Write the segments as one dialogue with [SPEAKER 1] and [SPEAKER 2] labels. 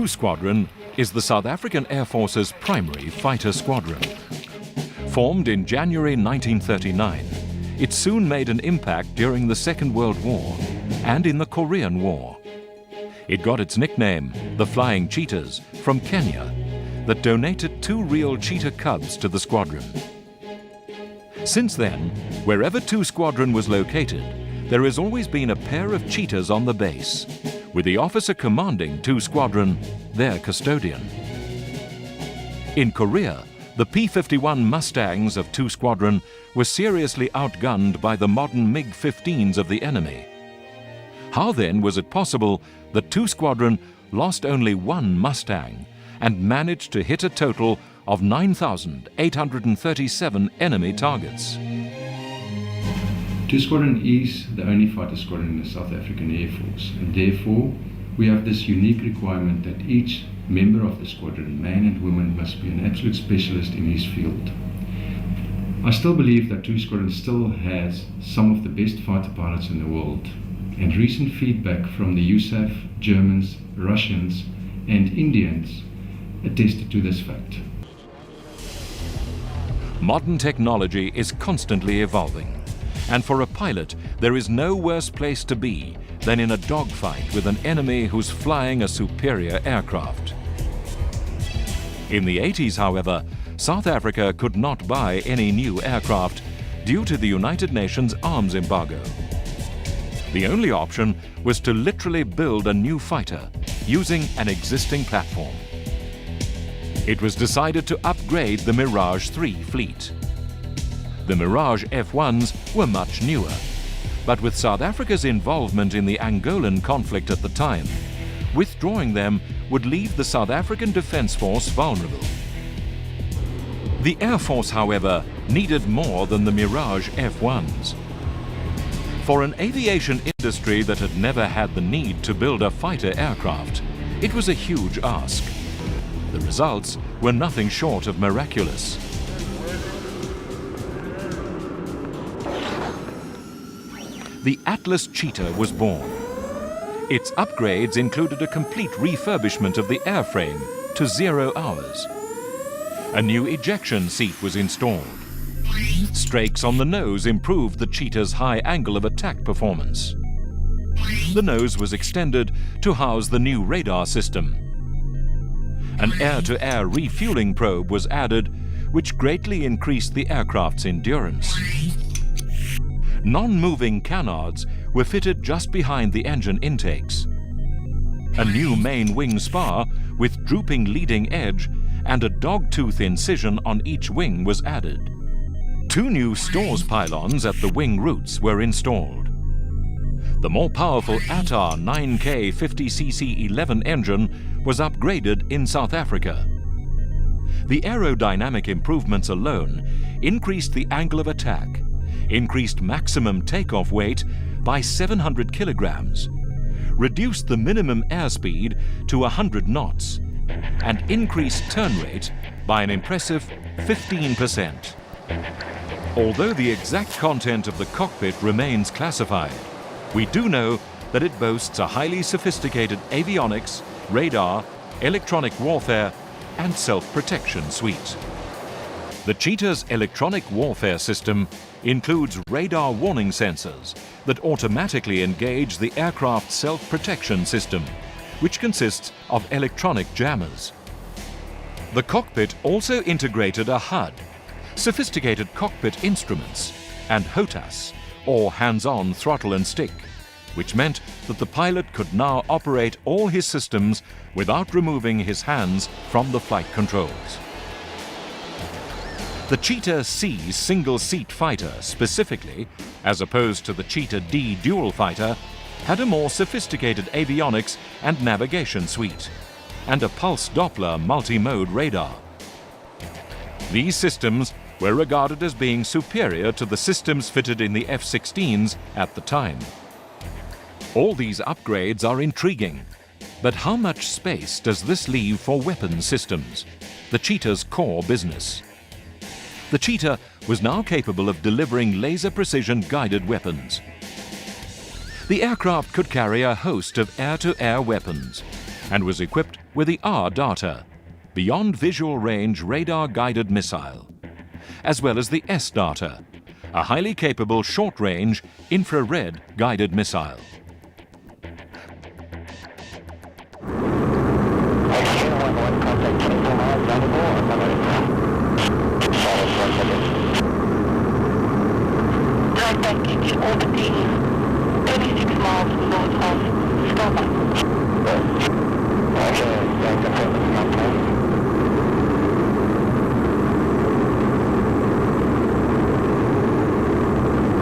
[SPEAKER 1] Squadron is the South African Air Force's primary fighter squadron. Formed in January 1939, it soon made an impact during the Second World War and in the Korean War. It got its nickname, the Flying Cheetahs, from Kenya, that donated 2 real cheetah cubs to the squadron. Since then, wherever 2 Squadron was located, there has always been a pair of cheetahs on the base, with the officer commanding 2 Squadron their custodian. In Korea, the P-51 Mustangs of 2 Squadron were seriously outgunned by the modern MiG-15s of the enemy. How then was it possible that 2 Squadron lost only 1 Mustang and managed to hit a total of 9,837 enemy targets?
[SPEAKER 2] 2 Squadron is the only fighter squadron in the South African Air Force, and therefore we have this unique requirement that each member of the squadron, man and woman, must be an absolute specialist in his field. I still believe that 2 Squadron still has some of the best fighter pilots in the world, and recent feedback from the SAAF, Germans, Russians and Indians attested to this fact.
[SPEAKER 1] Modern technology is constantly evolving, and for a pilot, there is no worse place to be than in a dogfight with an enemy who's flying a superior aircraft. In the 80s, however, South Africa could not buy any new aircraft due to the United Nations arms embargo. The only option was to literally build a new fighter using an existing platform. It was decided to upgrade the Mirage 3 fleet. The Mirage F1s were much newer, but with South Africa's involvement in the Angolan conflict at the time, withdrawing them would leave the South African Defence Force vulnerable. The Air Force, however, needed more than the Mirage F1s. For an aviation industry that had never had the need to build a fighter aircraft, it was a huge ask. The results were nothing short of miraculous. The Atlas Cheetah was born. Its upgrades included a complete refurbishment of the airframe to 0 hours. A new ejection seat was installed. Strakes on the nose improved the Cheetah's high angle of attack performance. The nose was extended to house the new radar system. An air-to-air refueling probe was added, which greatly increased the aircraft's endurance. Non-moving canards were fitted just behind the engine intakes. A new main wing spar with drooping leading edge and a dog-tooth incision on each wing was added. 2 new stores pylons at the wing roots were installed. The more powerful ATAR 9K 50cc 11 engine was upgraded in South Africa. The aerodynamic improvements alone increased the angle of attack, increased maximum takeoff weight by 700 kilograms, reduced the minimum airspeed to 100 knots, and increased turn rate by an impressive 15%. Although the exact content of the cockpit remains classified, we do know that it boasts a highly sophisticated avionics, radar, electronic warfare, and self-protection suite. The Cheetah's electronic warfare system includes radar warning sensors that automatically engage the aircraft's self-protection system, which consists of electronic jammers. The cockpit also integrated a HUD, sophisticated cockpit instruments, and HOTAS, or hands-on throttle and stick, which meant that the pilot could now operate all his systems without removing his hands from the flight controls. The Cheetah C single-seat fighter specifically, as opposed to the Cheetah D dual fighter, had a more sophisticated avionics and navigation suite, and a pulse Doppler multi-mode radar. These systems were regarded as being superior to the systems fitted in the F-16s at the time. All these upgrades are intriguing, but how much space does this leave for weapon systems, the Cheetah's core business? The Cheetah was now capable of delivering laser-precision guided weapons. The aircraft could carry a host of air-to-air weapons, and was equipped with the R-Data, Beyond Visual Range Radar-Guided Missile, as well as the S-Data, a highly capable short-range infrared guided missile.
[SPEAKER 3] Package orbiting 36 miles north of Squadron.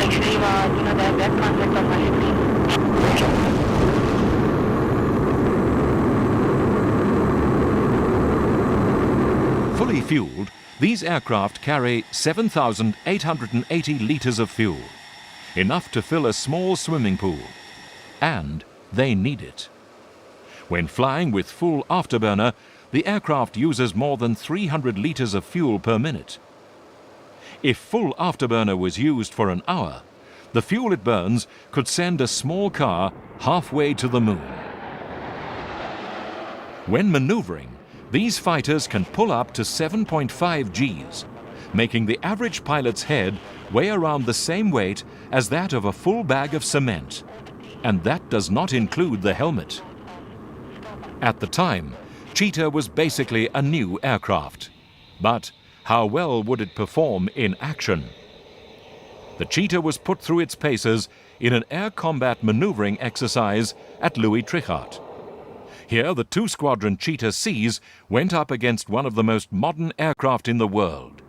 [SPEAKER 3] Actually, do not have that contact on my screen.
[SPEAKER 1] Fully fueled, these aircraft carry 7,880 litres of fuel, enough to fill a small swimming pool. And they need it. When flying with full afterburner, the aircraft uses more than 300 litres of fuel per minute. If full afterburner was used for an hour, the fuel it burns could send a small car halfway to the moon. When maneuvering, these fighters can pull up to 7.5 Gs, making the average pilot's head weigh around the same weight as that of a full bag of cement. And that does not include the helmet. At the time, Cheetah was basically a new aircraft. But how well would it perform in action? The Cheetah was put through its paces in an air combat maneuvering exercise at Louis Trichardt. Here, the 2 Squadron Cheetah Cs went up against one of the most modern aircraft in the world,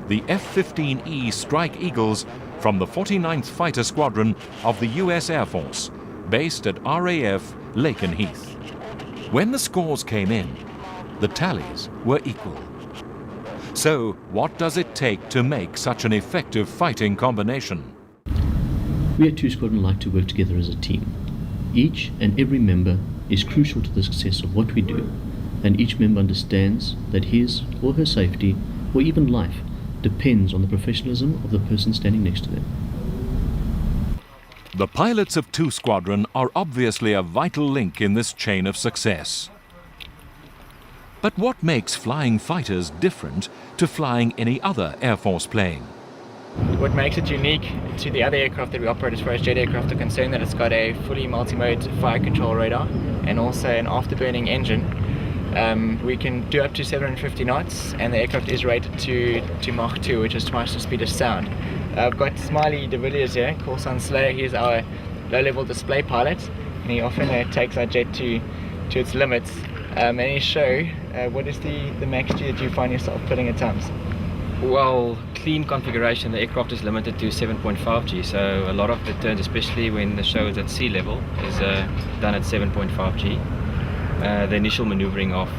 [SPEAKER 1] the F-15E Strike Eagles from the 49th Fighter Squadron of the US Air Force, based at RAF Lakenheath. When the scores came in, the tallies were equal. So, what does it take to make such an effective fighting combination?
[SPEAKER 4] We at 2 Squadron like to work together as a team. Each and every member is crucial to the success of what we do, and each member understands that his or her safety, or even life, depends on the professionalism of the person standing next to them.
[SPEAKER 1] The pilots of 2 Squadron are obviously a vital link in this chain of success. But what makes flying fighters different to flying any other Air Force plane?
[SPEAKER 5] What makes it unique to the other aircraft that we operate as far as jet aircraft are concerned, that it's got a fully multi-mode fire control radar and also an afterburning engine. We can do up to 750 knots, and the aircraft is rated to Mach 2, which is twice the speed of sound. I've got Smiley de Villiers here, call sign Slayer. He's our low-level display pilot, and he often takes our jet to its limits. And he show what is the max G that you find yourself putting at times?
[SPEAKER 6] Well, clean configuration, the aircraft is limited to 7.5 G, so a lot of the turns, especially when the show is at sea level, is done at 7.5 G. The initial maneuvering of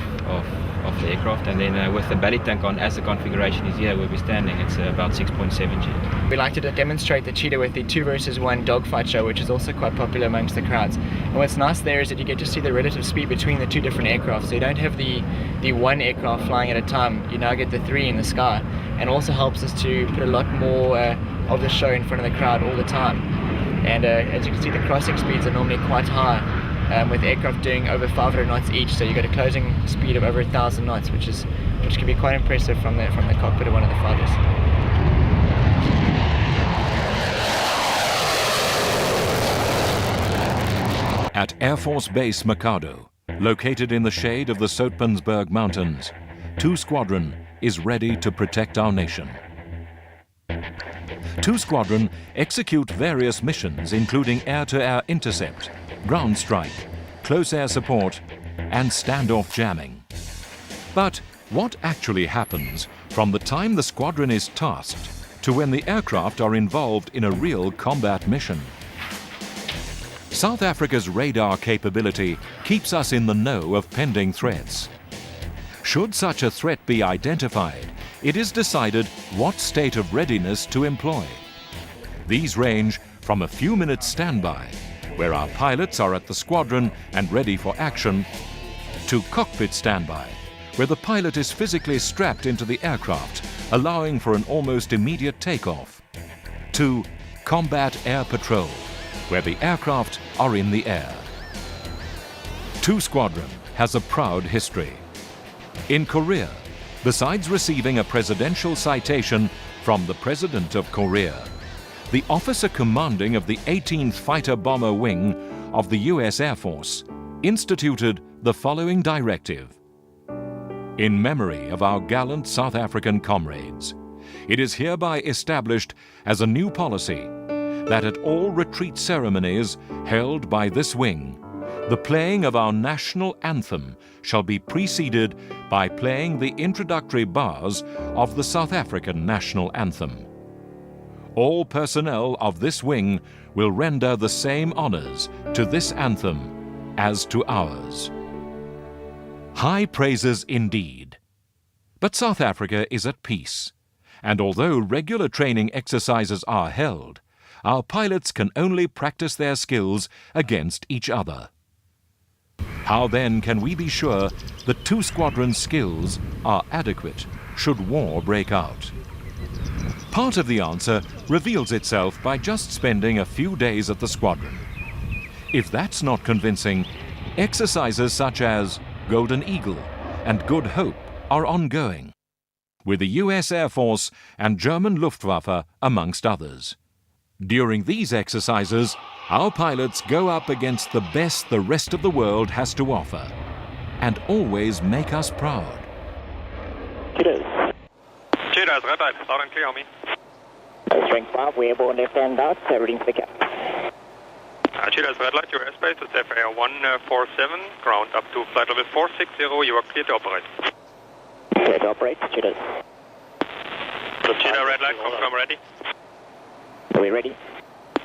[SPEAKER 6] the aircraft, and then with the belly tank on, as the configuration is here where we're standing, it's about 6.7 G.
[SPEAKER 5] We like to demonstrate the Cheetah with the 2 versus 1 dogfight show, which is also quite popular amongst the crowds. And what's nice there is that you get to see the relative speed between the 2 different aircraft, so you don't have the 1 aircraft flying at a time, you now get the 3 in the sky, and also helps us to put a lot more of the show in front of the crowd all the time. And as you can see, the crossing speeds are normally quite high, with aircraft doing over 500 knots each, so you got a closing speed of over 1,000 knots, which can be quite impressive from the cockpit of one of the fighters.
[SPEAKER 1] At Air Force Base Mikado, located in the shade of the Soutpansberg Mountains, 2 Squadron is ready to protect our nation. 2 Squadron execute various missions, including air-to-air intercept, ground strike, close air support, and standoff jamming. But what actually happens from the time the squadron is tasked to when the aircraft are involved in a real combat mission? South Africa's radar capability keeps us in the know of pending threats. Should such a threat be identified, it is decided what state of readiness to employ. These range from a few minutes standby, where our pilots are at the squadron and ready for action, to cockpit standby, where the pilot is physically strapped into the aircraft, allowing for an almost immediate takeoff, to combat air patrol, where the aircraft are in the air. 2 Squadron has a proud history. In Korea, besides receiving a presidential citation from the President of Korea, the officer commanding of the 18th Fighter Bomber Wing of the US Air Force instituted the following directive. In memory of our gallant South African comrades, it is hereby established as a new policy that at all retreat ceremonies held by this wing, the playing of our national anthem shall be preceded by playing the introductory bars of the South African national anthem. All personnel of this wing will render the same honors to this anthem as to ours. High praises indeed. But South Africa is at peace, and although regular training exercises are held, our pilots can only practice their skills against each other. How then can we be sure that two squadrons' skills are adequate should war break out? Part of the answer reveals itself by just spending a few days at the squadron. If that's not convincing, exercises such as Golden Eagle and Good Hope are ongoing, with the US Air Force and German Luftwaffe amongst others. During these exercises, our pilots go up against the best the rest of the world has to offer, and always make us proud.
[SPEAKER 7] Cheetahs.
[SPEAKER 8] Cheetahs, red light, loud and clear on me.
[SPEAKER 7] Strength 5, we airborne left hand out, reading for the cap.
[SPEAKER 8] Cheetahs, red light, your airspace is FAR 147, ground up to flight level 460, you are clear to operate.
[SPEAKER 7] Clear to operate, Cheetahs.
[SPEAKER 8] Cheetah, red light, confirm ready.
[SPEAKER 7] Are we ready?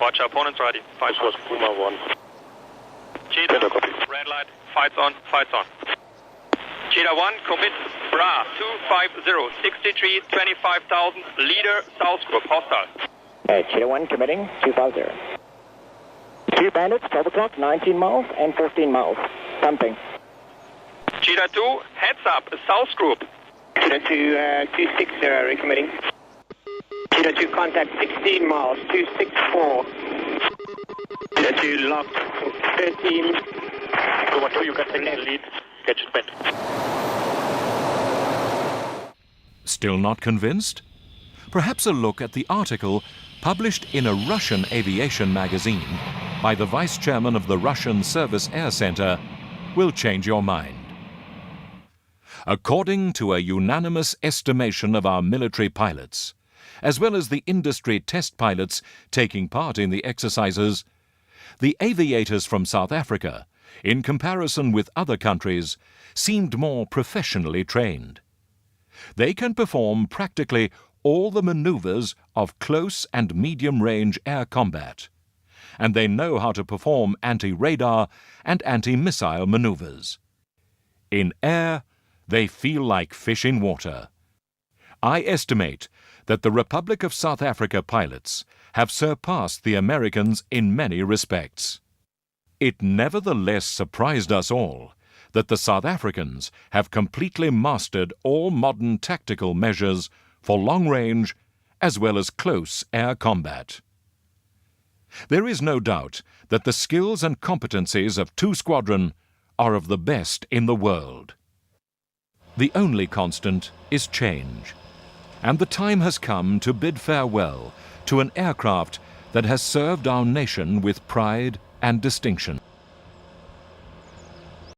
[SPEAKER 8] Watch, opponents ready. Fight on.
[SPEAKER 9] Puma 1.
[SPEAKER 8] Cheetah, red light, fights on, fights on. Cheetah 1, commit, Bra, 250, 63, 25,000, leader, South Group, hostile.
[SPEAKER 7] Cheetah 1 committing, 250. Two bandits, 12 o'clock, 19 miles and 15 miles. Pumping.
[SPEAKER 8] Cheetah 2, heads up, South Group.
[SPEAKER 7] Cheetah 2, 260, recommitting. Cheetah 2, contact 16 miles, 264. Cheetah 2, locked, 13.
[SPEAKER 9] Puma 2, you can take the lead. Catch it bent.
[SPEAKER 1] Still not convinced? Perhaps a look at the article published in a Russian aviation magazine by the Vice Chairman of the Russian Service Air Center will change your mind. According to a unanimous estimation of our military pilots, as well as the industry test pilots taking part in the exercises, the aviators from South Africa, in comparison with other countries, seemed more professionally trained. They can perform practically all the maneuvers of close and medium-range air combat, and they know how to perform anti-radar and anti-missile maneuvers. In air, they feel like fish in water. I estimate that the Republic of South Africa pilots have surpassed the Americans in many respects. It nevertheless surprised us all that the South Africans have completely mastered all modern tactical measures for long-range as well as close air combat. There is no doubt that the skills and competencies of 2 Squadron are of the best in the world. The only constant is change, and the time has come to bid farewell to an aircraft that has served our nation with pride and distinction.